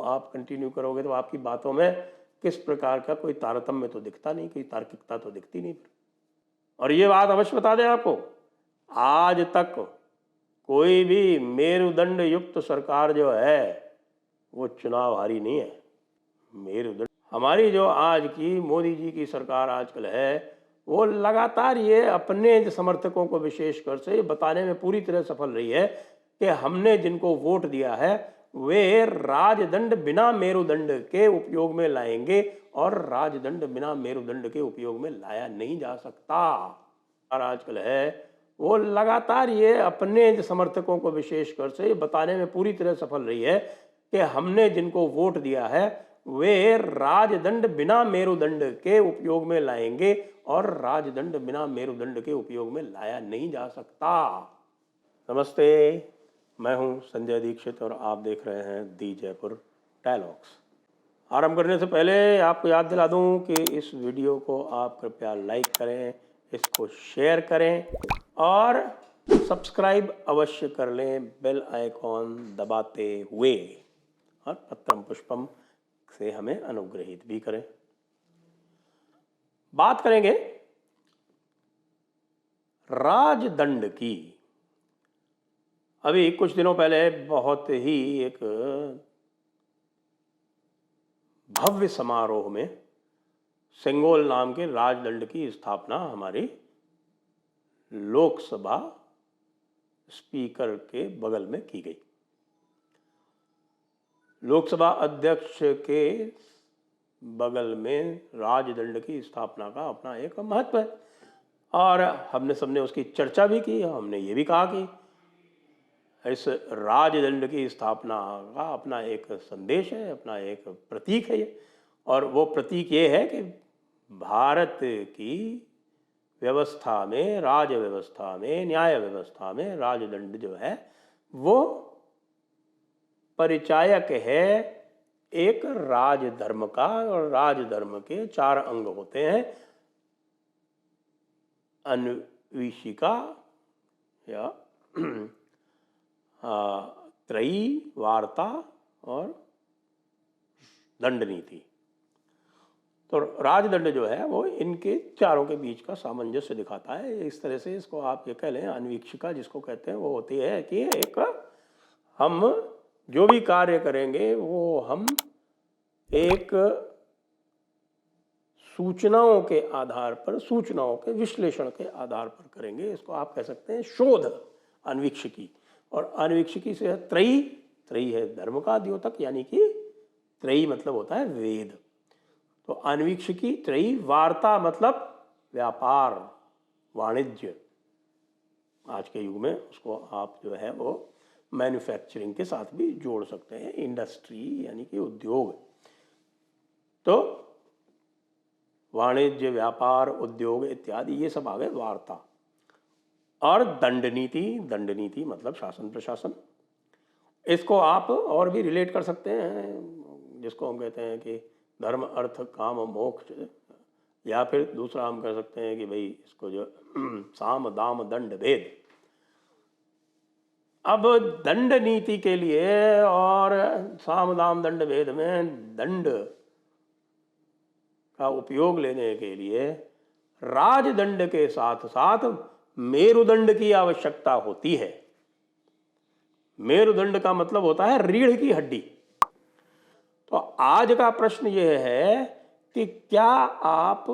आप कंटिन्यू करोगे तो आपकी बातों में किस प्रकार का कोई तारतम्य तो दिखता नहीं, कोई तार्किकता तो दिखती नहीं। और ये बात अवश्य बता दें आपको, आज तक कोई भी मेरुदंड युक्त सरकार जो है वो चुनाव हारी नहीं है। मेरुदंड हमारी जो आज की मोदी जी की सरकार आजकल है वो लगातार ये अपने समर्थकों को विशेषकर से बताने में पूरी तरह सफल रही है कि हमने जिनको वोट दिया है वे राजदंड बिना मेरुदंड के उपयोग में लाएंगे, और राजदंड बिना मेरुदंड के उपयोग में लाया नहीं जा सकता। और आजकल है वो लगातार ये अपने समर्थकों को विशेषकर से बताने में पूरी तरह सफल रही है कि हमने जिनको वोट दिया है वे राजदंड बिना मेरुदंड के उपयोग में लाएंगे, और राजदंड बिना मेरुदंड के उपयोग में लाया नहीं जा सकता। नमस्ते, मैं हूं संजय दीक्षित और आप देख रहे हैं दी जयपुर डायलॉग्स। आरंभ करने से पहले आपको याद दिला दूं कि इस वीडियो को आप कृपया लाइक करें, इसको शेयर करें और सब्सक्राइब अवश्य कर लें बेल आइकॉन दबाते हुए, और पत्रम पुष्पम से हमें अनुग्रहित भी करें। बात करेंगे राजदंड की। अभी कुछ दिनों पहले बहुत ही एक भव्य समारोह में सेंगोल नाम के राजदंड की स्थापना हमारी लोकसभा स्पीकर के बगल में की गई। लोकसभा अध्यक्ष के बगल में राजदंड की स्थापना का अपना एक महत्व है, और हमने सबने उसकी चर्चा भी की। हमने ये भी कहा कि इस राजदंड की स्थापना का अपना एक संदेश है, अपना एक प्रतीक है ये, और वो प्रतीक ये है कि भारत की व्यवस्था में, राज व्यवस्था में, न्याय व्यवस्था में राजदंड जो है वो परिचायक है एक राजधर्म का, और राजधर्म के 4 अंग होते हैं: अन्वीक्षिका या त्रयी, वार्ता और दंड नीति। तो राजदंड जो है वो इनके चारों के बीच का सामंजस्य दिखाता है। इस तरह से इसको आप ये कह लें, अन्वीक्षिका जिसको कहते हैं वो होती है कि एक हम जो भी कार्य करेंगे वो हम एक सूचनाओं के आधार पर, सूचनाओं के विश्लेषण के आधार पर करेंगे। इसको आप कह सकते हैं शोध अन्वीक्षिकी। और अन्वीक्षिकी से त्रयी, त्रयी है धर्म का द्योतक, यानी कि त्रयी मतलब होता है वेद। तो अन्वीक्षिकी, त्रयी, वार्ता मतलब व्यापार, वाणिज्य। आज के युग में उसको आप जो है वो मैन्युफैक्चरिंग के साथ भी जोड़ सकते हैं, इंडस्ट्री यानी कि उद्योग। तो वाणिज्य, व्यापार, उद्योग इत्यादि ये सब आ गए वार्ता। और दंड नीति, दंड नीति मतलब शासन प्रशासन। इसको आप और भी रिलेट कर सकते हैं, जिसको हम कहते हैं कि धर्म, अर्थ, काम, मोक्ष, या फिर दूसरा हम कह सकते हैं कि भाई इसको जो साम, दाम, दंड, भेद। अब दंड नीति के लिए और साम, दाम, दंड, भेद में दंड का उपयोग लेने के लिए राजदंड के साथ साथ मेरुदंड की आवश्यकता होती है। मेरुदंड का मतलब होता है रीढ़ की हड्डी। तो आज का प्रश्न यह है कि क्या आप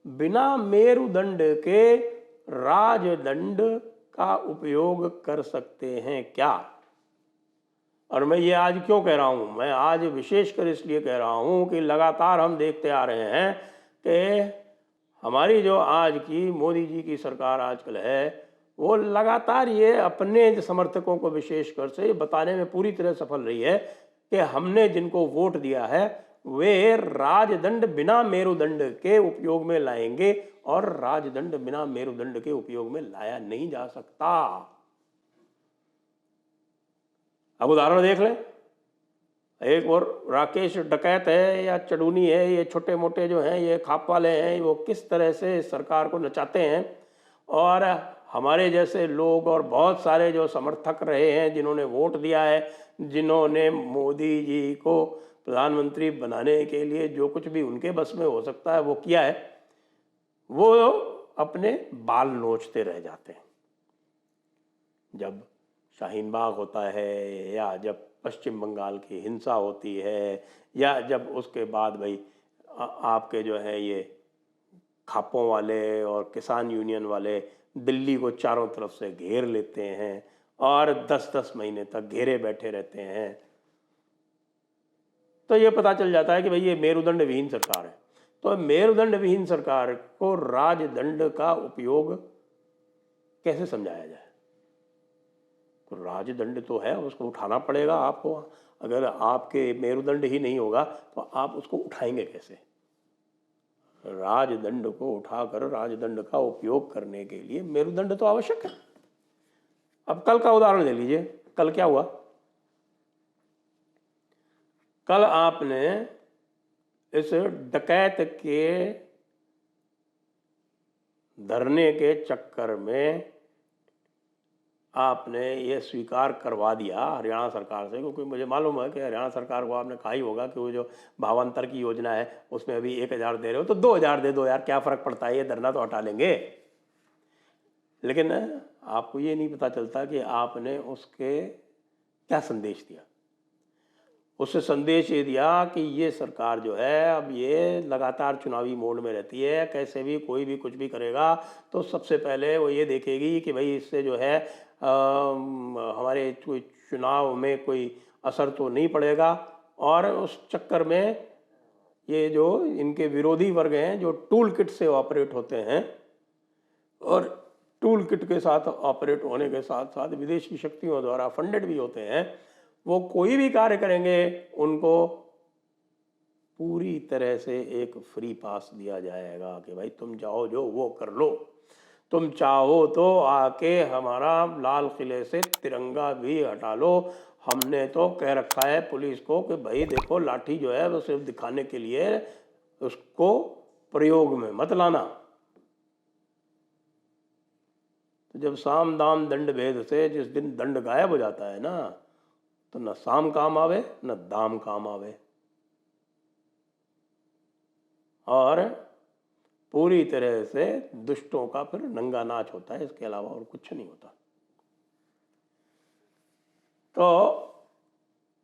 बिना मेरुदंड के राजदंड का उपयोग कर सकते हैं क्या? और मैं ये आज क्यों कह रहा हूं? मैं आज विशेषकर इसलिए कह रहा हूं कि लगातार हम देखते आ रहे हैं कि हमारी जो आज की मोदी जी की सरकार आजकल है वो लगातार ये अपने समर्थकों को विशेषकर से बताने में पूरी तरह सफल रही है कि हमने जिनको वोट दिया है वे राजदंड बिना मेरुदंड के उपयोग में लाएंगे, और राजदंड बिना मेरुदंड के उपयोग में लाया नहीं जा सकता। अब उदाहरण देख लें। एक और राकेश डकैत है या चडूनी है, ये छोटे मोटे जो हैं, ये खाप वाले हैं, वो किस तरह से सरकार को नचाते हैं और हमारे जैसे लोग और बहुत सारे जो समर्थक रहे हैं, जिन्होंने वोट दिया है, जिन्होंने मोदी जी को प्रधानमंत्री बनाने के लिए जो कुछ भी उनके बस में हो सकता है वो किया है, वो अपने बाल नोचते रह जाते हैं। जब शाहीन बाग होता है, या जब पश्चिम बंगाल की हिंसा होती है, या जब उसके बाद भाई आपके जो है ये खापों वाले और किसान यूनियन वाले दिल्ली को चारों तरफ से घेर लेते हैं और 10-10 महीने तक घेरे बैठे रहते हैं, तो ये पता चल जाता है कि भाई ये मेरुदंड विहीन सरकार है। तो मेरुदंड विहीन सरकार को राजदंड का उपयोग कैसे समझाया जाए? तो राजदंड तो है, उसको उठाना पड़ेगा आपको। अगर आपके मेरुदंड ही नहीं होगा तो आप उसको उठाएंगे कैसे? राजदंड को उठाकर राजदंड का उपयोग करने के लिए मेरुदंड तो आवश्यक है। अब कल का उदाहरण ले लीजिए। कल क्या हुआ? कल आपने इस डकैत के धरने के चक्कर में आपने ये स्वीकार करवा दिया हरियाणा सरकार से, क्योंकि मुझे मालूम है कि हरियाणा सरकार को आपने कहा ही होगा कि वो जो भावांतर की योजना है उसमें अभी 1,000 दे रहे हो तो 2,000 दे दो यार, क्या फ़र्क पड़ता है, ये धरना तो हटा लेंगे। लेकिन आपको ये नहीं पता चलता कि आपने उसके क्या संदेश दिया। उससे संदेश ये दिया कि ये सरकार जो है अब ये लगातार चुनावी मोड में रहती है, कैसे भी कोई भी कुछ भी करेगा तो सबसे पहले वो ये देखेगी कि भाई इससे जो है हमारे कोई चुनाव में कोई असर तो नहीं पड़ेगा। और उस चक्कर में ये जो इनके विरोधी वर्ग हैं, जो टूल किट से ऑपरेट होते हैं, और टूल किट के साथ ऑपरेट होने के साथ साथ विदेशी शक्तियों द्वारा फंडेड भी होते हैं, वो कोई भी कार्य करेंगे उनको पूरी तरह से एक फ्री पास दिया जाएगा कि भाई तुम चाहो जो वो कर लो, तुम चाहो तो आके हमारा लाल किले से तिरंगा भी हटा लो। हमने तो कह रखा है पुलिस को कि भाई देखो लाठी जो है वो सिर्फ दिखाने के लिए, उसको प्रयोग में मत लाना। तो जब साम दाम दंड भेद से जिस दिन दंड गायब हो जाता है ना, तो न साम काम आवे न दाम काम आवे, और पूरी तरह से दुष्टों का फिर नंगा नाच होता है, इसके अलावा और कुछ नहीं होता। तो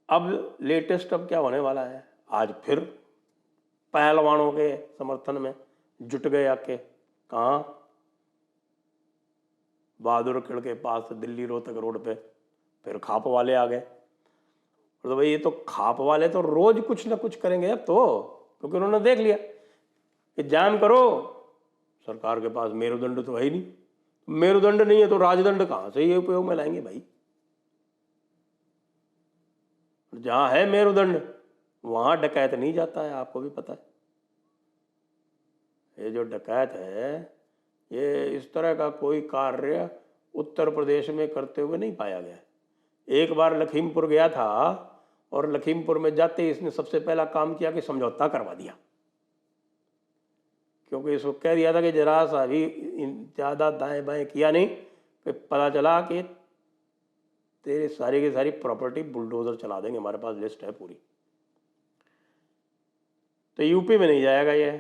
अब लेटेस्ट अब क्या होने वाला है? आज फिर पहलवानों के समर्थन में जुट गए आके, कहाँ? बहादुरगढ़ के पास दिल्ली रोहतक रोड पे फिर खाप वाले आ गए। तो भाई ये तो खाप वाले तो रोज कुछ ना कुछ करेंगे अब तो, क्योंकि उन्होंने देख लिया कि जाम करो, सरकार के पास मेरुदंड तो है ही नहीं, मेरुदंड नहीं है तो राजदंड कहाँ से ये उपयोग में लाएंगे भाई? जहां है मेरुदंड वहां डकैत नहीं जाता है, आपको भी पता है। ये जो डकैत है, ये इस तरह का कोई कार्य उत्तर प्रदेश में करते हुए नहीं पाया गया। एक बार लखीमपुर गया था और लखीमपुर में जाते ही इसने सबसे पहला काम किया कि समझौता करवा दिया, क्योंकि इसको कह दिया था कि जरा सा भी ज़्यादा दाएं बाएं किया नहीं, फिर पता चला कि तेरे सारी की सारी प्रॉपर्टी बुलडोजर चला देंगे, हमारे पास लिस्ट है पूरी। तो यूपी में नहीं जाएगा ये।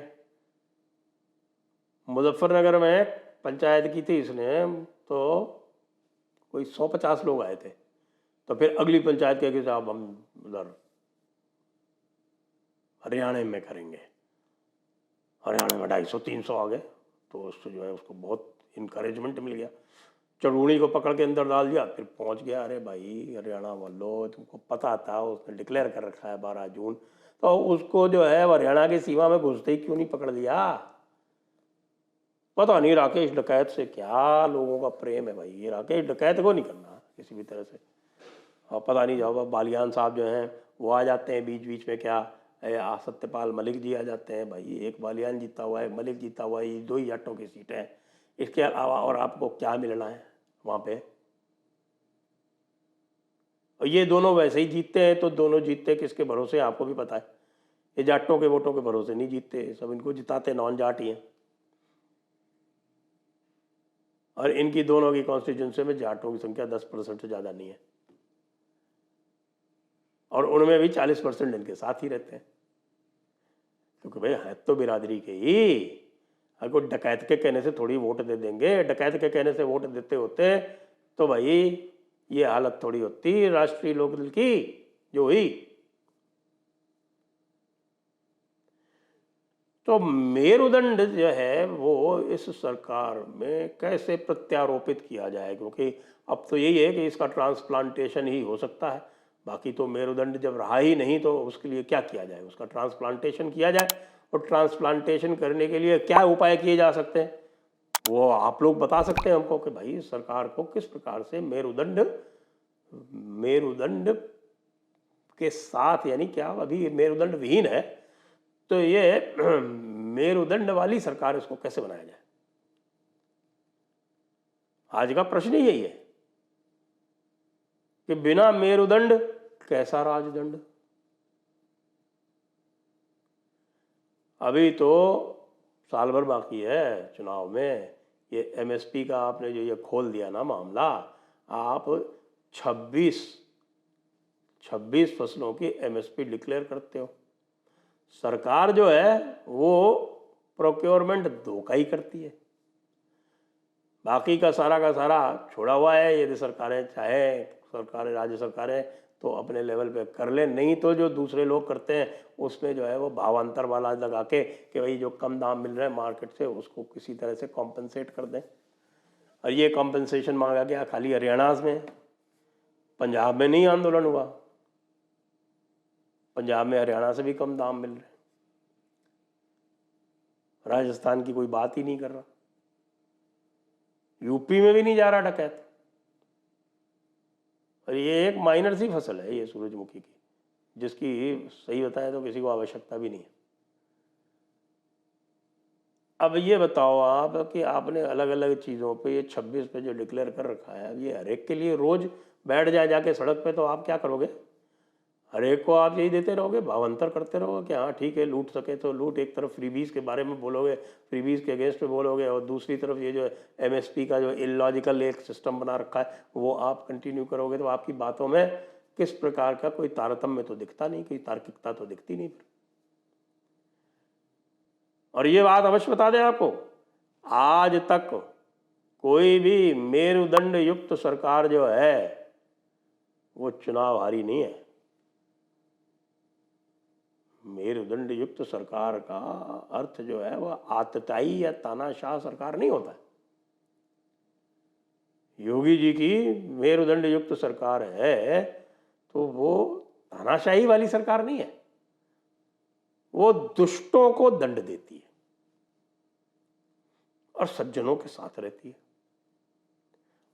मुजफ्फरनगर में पंचायत की थी इसने, तो कोई 150 लोग आए थे, तो फिर अगली पंचायत कह के साहब हम उधर हरियाणा में करेंगे। हरियाणा में 250-300 आ गए, तो उससे जो है उसको बहुत इनकरेजमेंट मिल गया। चढ़ूणी को पकड़ के अंदर डाल दिया, फिर पहुंच गया। अरे भाई हरियाणा वालों, तुमको पता था उसने डिक्लेयर कर रखा है 12 जून, तो उसको जो है हरियाणा की सीमा में घुसते ही क्यों नहीं पकड़ लिया? पता नहीं राकेश डकैत से क्या लोगों का प्रेम है भाई। ये राकेश डकैत को नहीं करना किसी भी तरह से। और पता नहीं जाओ बालियान साहब जो हैं वो आ जाते हैं बीच बीच में, क्या सत्यपाल मलिक जी आ जाते हैं। भाई एक बालियान जीता हुआ है, मलिक जीता हुआ है, ये 2 ही जाटों की सीटें हैं, इसके अलावा और आपको क्या मिलना है वहाँ पे? और ये दोनों वैसे ही जीतते हैं, तो दोनों जीतते किसके भरोसे आपको भी पता है। ये जाटों के वोटों के भरोसे नहीं जीतते, सब इनको जिताते नॉन जाट ही हैं। और इनकी दोनों की कॉन्स्टिट्यूंसी में जाटों की संख्या 10% से ज़्यादा नहीं है, और उनमें भी 40% इनके साथ ही रहते हैं, क्योंकि भाई है तो बिरादरी के ही। अगर कोई डकैत के कहने से थोड़ी वोट दे देंगे, डकैत के कहने से वोट देते होते तो भाई ये हालत थोड़ी होती राष्ट्रीय लोकदल की जो हुई। तो मेरुदंड जो है वो इस सरकार में कैसे प्रत्यारोपित किया जाए, क्योंकि अब तो यही है कि इसका ट्रांसप्लांटेशन ही हो सकता है, बाकी तो मेरुदंड जब रहा ही नहीं तो उसके लिए क्या किया जाए, उसका ट्रांसप्लांटेशन किया जाए। और ट्रांसप्लांटेशन करने के लिए क्या उपाय किए जा सकते हैं वो आप लोग बता सकते हैं हमको, कि भाई सरकार को किस प्रकार से मेरुदंड के साथ, यानी क्या अभी मेरुदंड विहीन है, तो ये मेरुदंड वाली सरकार इसको कैसे बनाया जाए। आज का प्रश्न यही है कि बिना मेरुदंड कैसा राजदंड। अभी तो साल भर बाकी है चुनाव में। ये एमएसपी का आपने जो ये खोल दिया ना मामला, आप 26 फसलों की एमएसपी डिक्लेयर करते हो। सरकार जो है वो प्रोक्योरमेंट धोखा ही करती है, बाकी का सारा छोड़ा हुआ है। यदि सरकारें चाहे, सरकारें राज्य सरकारें तो अपने लेवल पे कर ले, नहीं तो जो दूसरे लोग करते हैं उसमें जो है वो भावांतर वाला लगा के कि भाई जो कम दाम मिल रहा है मार्केट से उसको किसी तरह से कॉम्पनसेट कर दें। और ये कॉम्पनसेशन मांगा गया खाली हरियाणा में, पंजाब में नहीं आंदोलन हुआ। पंजाब में हरियाणा से भी कम दाम मिल रहे, राजस्थान की कोई बात ही नहीं कर रहा, यूपी में भी नहीं जा रहा डकैत। और ये एक माइनर सी फसल है ये सूरजमुखी की, जिसकी सही बताएं तो किसी को आवश्यकता भी नहीं है। अब ये बताओ आप कि आपने अलग अलग चीज़ों पे ये 26 पे जो डिक्लेयर कर रखा है, अब ये हर एक के लिए रोज बैठ जाए जाके सड़क पे, तो आप क्या करोगे? हर एक को आप यही देते रहोगे, भावांतर करते रहोगे कि हाँ ठीक है लूट सके तो लूट। एक तरफ फ्रीबीज के बारे में बोलोगे, फ्रीबीज के अगेंस्ट में बोलोगे, और दूसरी तरफ ये जो एमएसपी का जो इलॉजिकल एक सिस्टम बना रखा है वो आप कंटिन्यू करोगे। तो आपकी बातों में किस प्रकार का कोई तारतम्य तो दिखता नहीं, कोई तार्किकता तो दिखती नहीं। और ये बात अवश्य बता दें आपको, आज तक कोई भी मेरुदंड युक्त सरकार जो है वो चुनाव हारी नहीं है। मेरुदंड युक्त सरकार का अर्थ जो है वह आतताई या तानाशाह सरकार नहीं होता है। योगी जी की मेरुदंड युक्त सरकार है तो वो तानाशाही वाली सरकार नहीं है, वो दुष्टों को दंड देती है और सज्जनों के साथ रहती है।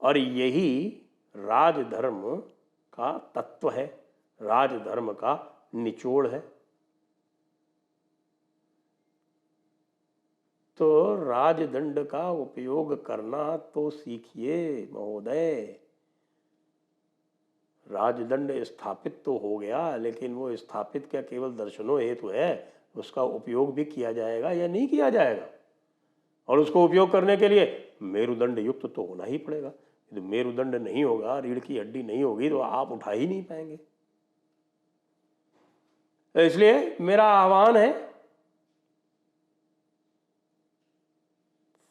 और यही राजधर्म का तत्व है, राजधर्म का निचोड़ है। तो राजदंड का उपयोग करना तो सीखिए महोदय। राजदंड स्थापित तो हो गया, लेकिन वो स्थापित क्या केवल दर्शनों हेतु है, उसका उपयोग भी किया जाएगा या नहीं किया जाएगा। और उसको उपयोग करने के लिए मेरुदंड युक्त तो होना ही पड़ेगा। यदि मेरुदंड नहीं होगा, रीढ़ की हड्डी नहीं होगी, तो आप उठा ही नहीं पाएंगे। तो इसलिए मेरा आह्वान है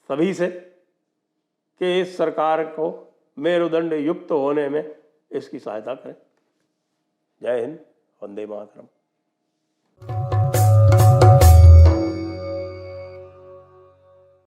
सभी से कि इस सरकार को मेरुदंड युक्त होने में इसकी सहायता करें। जय हिंद, वंदे मातरम।